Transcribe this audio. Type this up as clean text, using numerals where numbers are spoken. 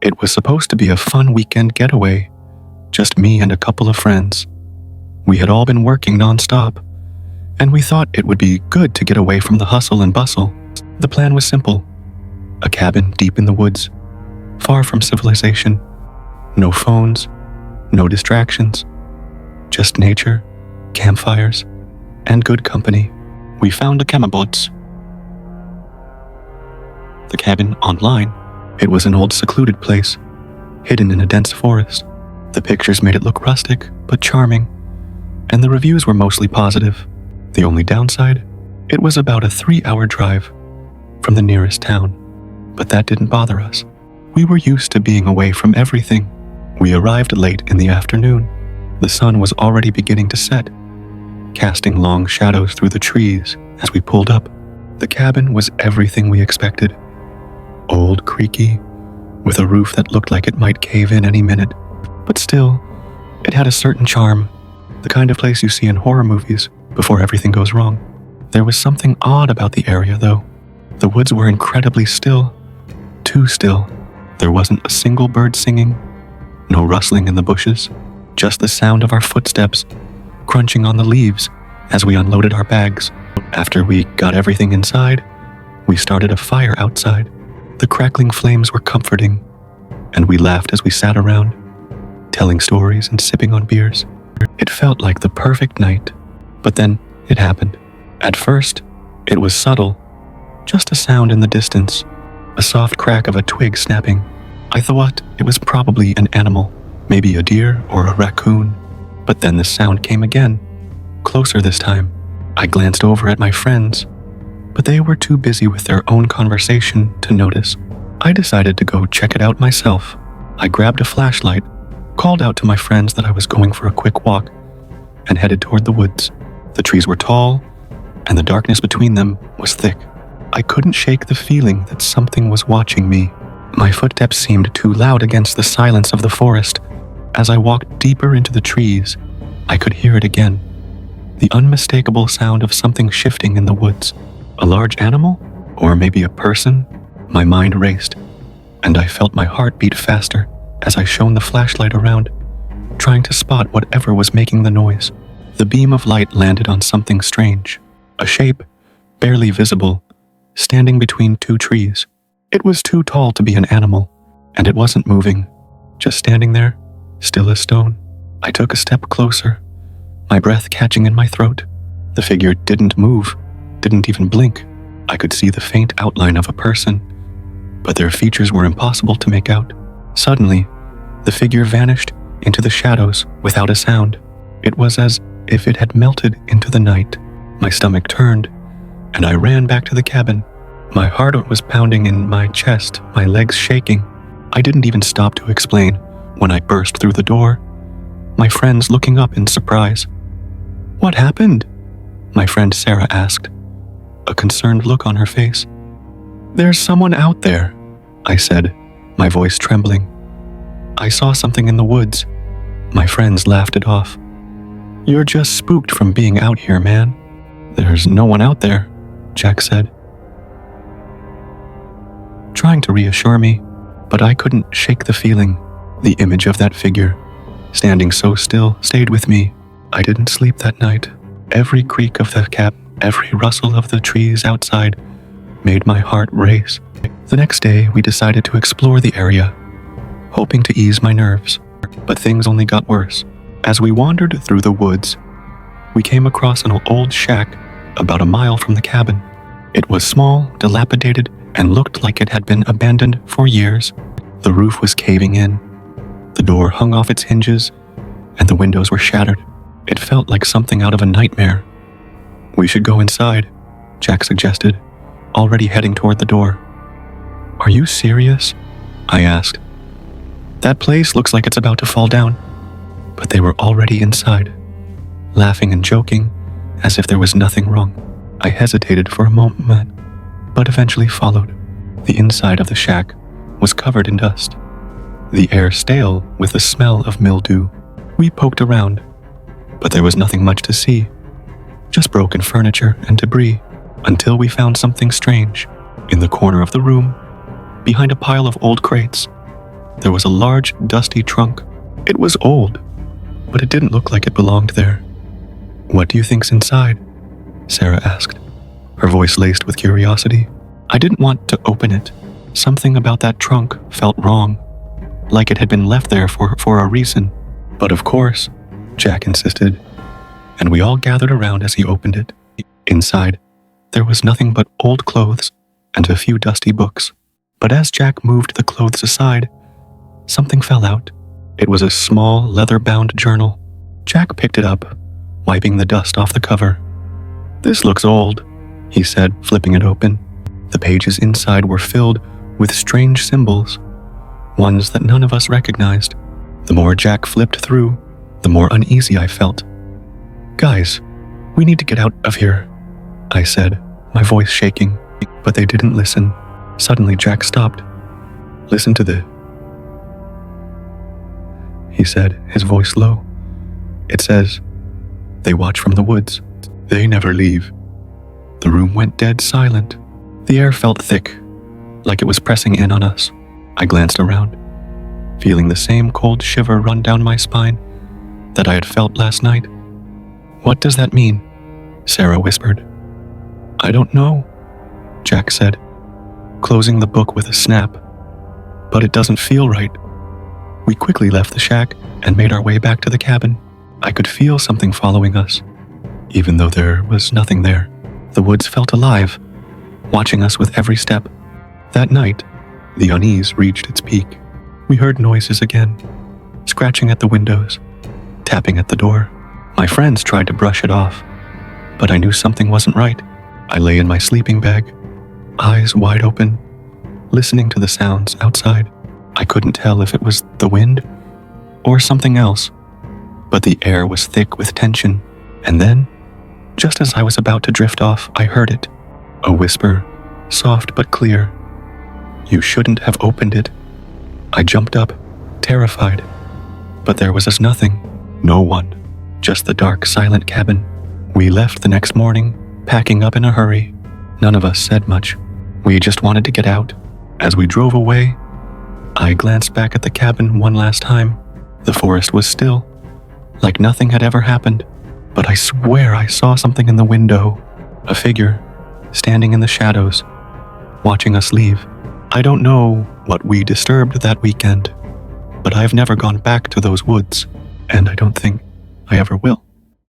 It was supposed to be a fun weekend getaway, just me and a couple of friends. We had all been working nonstop, and we thought it would be good to get away from the hustle and bustle. The plan was simple: a cabin deep in the woods, far from civilization. No phones, no distractions, just nature, campfires, and good company. We found a cabin. The cabin online. It was an old secluded place, hidden in a dense forest. The pictures made it look rustic, but charming, and the reviews were mostly positive. The only downside? It was about a 3-hour drive from the nearest town, but that didn't bother us. We were used to being away from everything. We arrived late in the afternoon. The sun was already beginning to set, casting long shadows through the trees as we pulled up. The cabin was everything we expected. Old, creaky, with a roof that looked like it might cave in any minute. But still, it had a certain charm, the kind of place you see in horror movies before everything goes wrong. There was something odd about the area, though. The woods were incredibly still, too still. There wasn't a single bird singing, no rustling in the bushes, just the sound of our footsteps crunching on the leaves as we unloaded our bags. After we got everything inside, we started a fire outside. The crackling flames were comforting, and we laughed as we sat around, telling stories and sipping on beers. It felt like the perfect night, but then it happened. At first, it was subtle, just a sound in the distance, a soft crack of a twig snapping. I thought it was probably an animal, maybe a deer or a raccoon. But then the sound came again, closer this time. I glanced over at my friends, but they were too busy with their own conversation to notice. I decided to go check it out myself. I grabbed a flashlight, called out to my friends that I was going for a quick walk, and headed toward the woods. The trees were tall, and the darkness between them was thick. I couldn't shake the feeling that something was watching me. My footsteps seemed too loud against the silence of the forest. As I walked deeper into the trees, I could hear it again. The unmistakable sound of something shifting in the woods. A large animal? Or maybe a person? My mind raced, and I felt my heart beat faster as I shone the flashlight around, trying to spot whatever was making the noise. The beam of light landed on something strange, a shape, barely visible, standing between two trees. It was too tall to be an animal, and it wasn't moving, just standing there, still as stone. I took a step closer, my breath catching in my throat. The figure didn't move, didn't even blink. I could see the faint outline of a person, but their features were impossible to make out. Suddenly, the figure vanished into the shadows without a sound. It was as if it had melted into the night. My stomach turned, and I ran back to the cabin. My heart was pounding in my chest, my legs shaking. I didn't even stop to explain when I burst through the door, my friends looking up in surprise. "What happened?" my friend Sarah asked, a concerned look on her face. "There's someone out there," I said, my voice trembling. "I saw something in the woods." My friends laughed it off. "You're just spooked from being out here, man." "There's no one out there," Jack said, trying to reassure me, but I couldn't shake the feeling. The image of that figure, standing so still, stayed with me. I didn't sleep that night. Every creak of the cap, every rustle of the trees outside made my heart race. The next day, we decided to explore the area, hoping to ease my nerves. But things only got worse. As we wandered through the woods, we came across an old shack about a mile from the cabin. It was small, dilapidated, and looked like it had been abandoned for years. The roof was caving in. The door hung off its hinges, and the windows were shattered. It felt like something out of a nightmare. "We should go inside," Jack suggested, already heading toward the door. "Are you serious?" I asked. "That place looks like it's about to fall down." But they were already inside, laughing and joking as if there was nothing wrong. I hesitated for a moment, but eventually followed. The inside of the shack was covered in dust, the air stale with the smell of mildew. We poked around, but there was nothing much to see, just broken furniture and debris, until we found something strange. In the corner of the room, behind a pile of old crates, there was a large, dusty trunk. It was old, but it didn't look like it belonged there. "What do you think's inside?" Sarah asked, her voice laced with curiosity. I didn't want to open it. Something about that trunk felt wrong, like it had been left there for a reason. "But of course," Jack insisted, and we all gathered around as he opened it. Inside, there was nothing but old clothes and a few dusty books. But as Jack moved the clothes aside, something fell out. It was a small, leather-bound journal. Jack picked it up, wiping the dust off the cover. "This looks old," he said, flipping it open. The pages inside were filled with strange symbols, ones that none of us recognized. The more Jack flipped through, the more uneasy I felt. "Guys, we need to get out of here," I said, my voice shaking. But they didn't listen. Suddenly, Jack stopped. "Listen to this," he said, his voice low. "It says, 'They watch from the woods. They never leave.'" The room went dead silent. The air felt thick, like it was pressing in on us. I glanced around, feeling the same cold shiver run down my spine that I had felt last night. "What does that mean?" Sarah whispered. "I don't know," Jack said, closing the book with a snap. "But it doesn't feel right." We quickly left the shack and made our way back to the cabin. I could feel something following us, even though there was nothing there. The woods felt alive, watching us with every step. That night, the unease reached its peak. We heard noises again, scratching at the windows, tapping at the door. My friends tried to brush it off, but I knew something wasn't right. I lay in my sleeping bag, eyes wide open, listening to the sounds outside. I couldn't tell if it was the wind or something else, but the air was thick with tension. And then, just as I was about to drift off, I heard it. A whisper, soft but clear. "You shouldn't have opened it." I jumped up, terrified. But there was nothing, no one, just the dark, silent cabin. We left the next morning, packing up in a hurry. None of us said much. We just wanted to get out. As we drove away, I glanced back at the cabin one last time. The forest was still, like nothing had ever happened. But I swear I saw something in the window, a figure, standing in the shadows, watching us leave. I don't know what we disturbed that weekend, but I've never gone back to those woods, and I don't think I ever will.